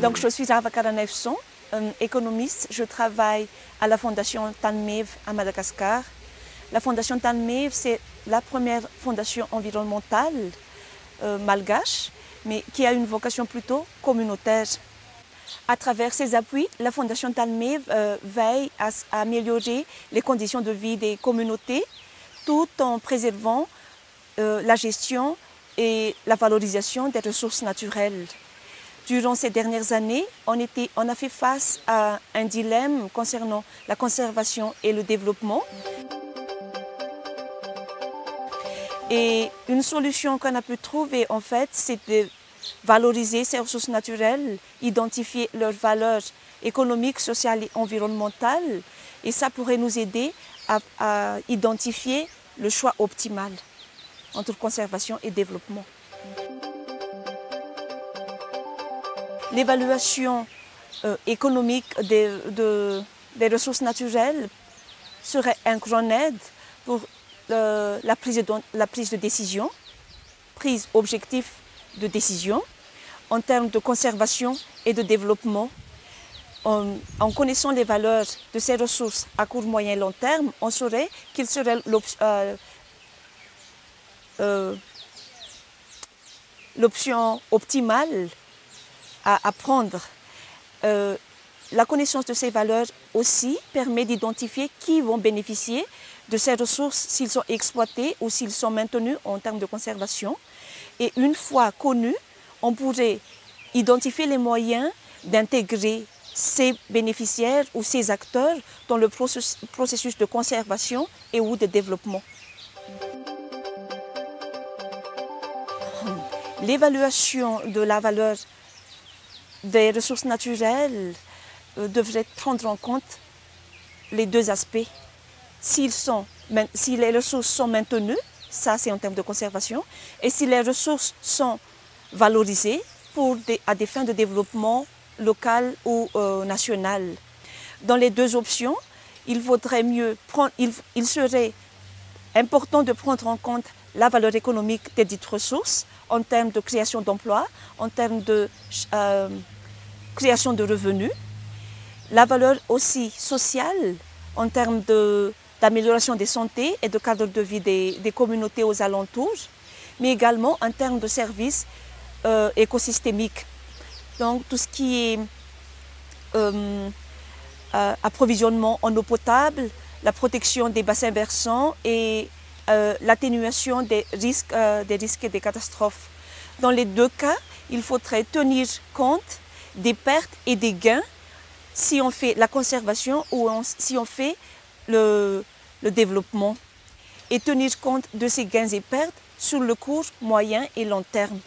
Donc, je suis Rava Karanevson, économiste. Je travaille à la Fondation TANMEV à Madagascar. La Fondation TANMEV, c'est la première fondation environnementale malgache, mais qui a une vocation plutôt communautaire. À travers ses appuis, la Fondation TANMEV veille à améliorer les conditions de vie des communautés tout en préservant la gestion et la valorisation des ressources naturelles. Durant ces dernières années, on a fait face à un dilemme concernant la conservation et le développement. Et une solution qu'on a pu trouver, en fait, c'est de valoriser ces ressources naturelles, identifier leurs valeurs économiques, sociales et environnementales. Et ça pourrait nous aider à identifier le choix optimal entre conservation et développement. L'évaluation économique des ressources naturelles serait un grand aide pour la prise de décision, prise objective de décision en termes de conservation et de développement. En connaissant les valeurs de ces ressources à court, moyen et long terme, on saurait quelle serait l'option optimale à prendre. La connaissance de ces valeurs aussi permet d'identifier qui vont bénéficier de ces ressources s'ils sont exploités ou s'ils sont maintenus en termes de conservation. Et une fois connus, on pourrait identifier les moyens d'intégrer ces bénéficiaires ou ces acteurs dans le processus de conservation et ou de développement. L'évaluation de la valeur des ressources naturelles devrait prendre en compte les deux aspects. Si les ressources sont maintenues, ça c'est en termes de conservation, et si les ressources sont valorisées à des fins de développement local ou national. Dans les deux options, il serait important de prendre en compte la valeur économique des dites ressources en termes de création d'emplois, en termes de création de revenus, la valeur aussi sociale en termes d'amélioration des santé et de cadre de vie des communautés aux alentours, mais également en termes de services écosystémiques. Donc tout ce qui est approvisionnement en eau potable, la protection des bassins versants et l'atténuation des risques et des catastrophes. Dans les deux cas, il faudrait tenir compte des pertes et des gains si on fait la conservation ou si on fait le développement, et tenir compte de ces gains et pertes sur le court, moyen et long terme.